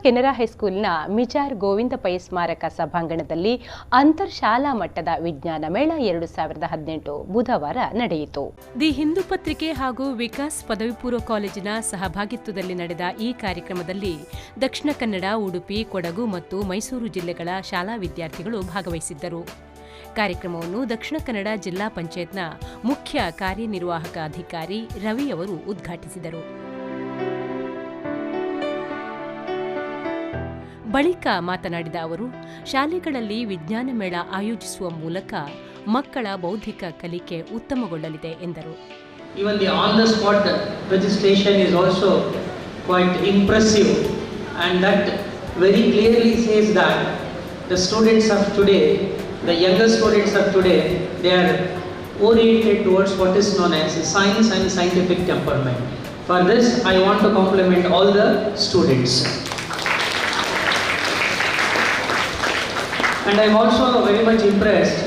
ಕೆನರಾ ಹೈಸ್ಕೂಲ್ನ ಮಿಜಾರ್ ಗೋವಿಂದ ಪೈ ಸ್ಮಾರಕ ಸಭಾಂಗಣದಲ್ಲಿ ಅಂತರ್ಶಾಲಾ ಮಟ್ಟದ ವಿಜ್ಞಾನ ಮೇಳ 2018 ಬುಧವಾರ ನಡೆಯಿತು. ದಿ ಹಿಂದೂ ಪತ್ರಿಕೆ ಹಾಗೂ ವಿಕಾಸ್ ಪದವಿ ಪೂರ್ವ ಕಾಲೇಜಿನ ಸಹಭಾಗಿತ್ವದಲ್ಲಿ ನಡೆದ ಈ ಕಾರ್ಯಕ್ರಮದಲ್ಲಿ ದಕ್ಷಿಣ ಕನ್ನಡ, ಉಡುಪಿ, ಕೊಡಗು ಮತ್ತು ಮೈಸೂರು ಜಿಲ್ಲೆಗಳ ಶಾಲಾ ವಿದ್ಯಾರ್ಥಿಗಳು ಭಾಗವಹಿಸಿದ್ದರು. ಕಾರ್ಯಕ್ರಮವನ್ನು ದಕ್ಷಿಣ ಕನ್ನಡ ಜಿಲ್ಲಾ ಪಂಚಾಯತ್ನ ಮುಖ್ಯ ಕಾರ್ಯನಿರ್ವಾಹಕ ಅಧಿಕಾರಿ ರವಿ ಅವರು ಉದ್ಘಾಟಿಸಿದರು. ಬಳಿಕ ಮಾತನಾಡಿದ ಅವರು, ಶಾಲೆಗಳಲ್ಲಿ ವಿಜ್ಞಾನ ಮೇಳ ಆಯೋಜಿಸುವ ಮೂಲಕ ಮಕ್ಕಳ ಬೌದ್ಧಿಕ ಕಲಿಕೆ ಉತ್ತಮಗೊಳ್ಳಲಿದೆ ಎಂದರು. Even the on the spot registration is also quite impressive, and that very clearly says that the students of today, the younger students of today, they are oriented towards what is known as science and scientific temperament. For this, I want to compliment all the students. And I am also very much impressed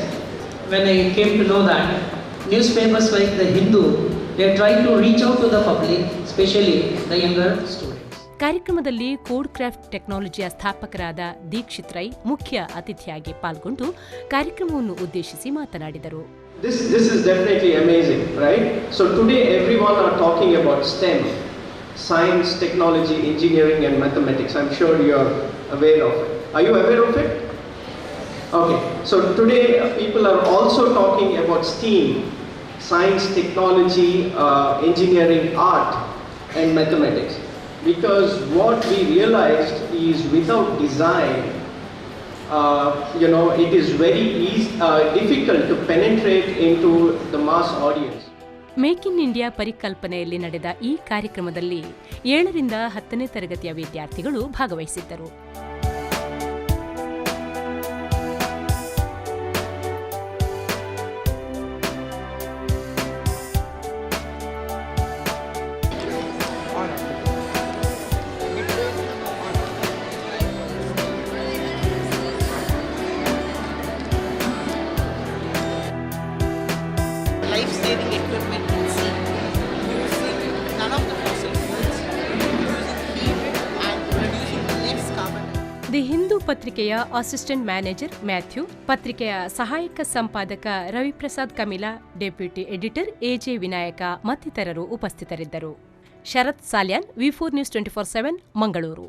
when I came to know that newspapers like The Hindu, they are trying to reach out to the public, especially the younger students. ಕಾರ್ಯಕ್ರಮದಲ್ಲಿ code craft ಟೆಕ್ನಾಲಜಿಯ ಸ್ಥಾಪಕರಾದ Dixit Rai ಮುಖ್ಯ ಅತಿಥಿಯಾಗಿ ಪಾಲ್ಗೊಂಡು ಕಾರ್ಯಕ್ರಮವನ್ನು ಉದ್ದೇಶಿಸಿ ಮಾತನಾಡಿದರು. This is definitely amazing, right? So today everyone are talking about STEM, science, technology, engineering and mathematics. I'm sure you are aware of it. Are you aware of it? Okay. So today people are also talking about STEAM, science, technology, engineering, art and mathematics. Because what we realized is without design, it is very difficult to penetrate into the mass audience. Make in India ಪರಿಕಲ್ಪನೆಯಲ್ಲಿ ನಡೆದ ಈ ಕಾರ್ಯಕ್ರಮದಲ್ಲಿ 7ರಿಂದ 10ನೇ ತರಗತಿಯ ವಿದ್ಯಾರ್ಥಿಗಳು ಭಾಗವಹಿಸಿದ್ದರು. Life-saving equipment in sea, using none of the fossil fuels, using heat and producing less carbon. The Hindu ಪತ್ರಿಕೆಯ assistant manager Mathew, ಪತ್ರಿಕೆಯ ಸಹಾಯಕ ಸಂಪಾದಕ Raviprasad Kamila, deputy editor A J Vinayaka ಮತ್ತಿತರರು ಉಪಸ್ಥಿತರಿದ್ದರು. ಶರತ್ ಸಾಲ್ಯಾನ್, ವಿ4 ನ್ಯೂಸ್ 24/7 ಮಂಗಳೂರು.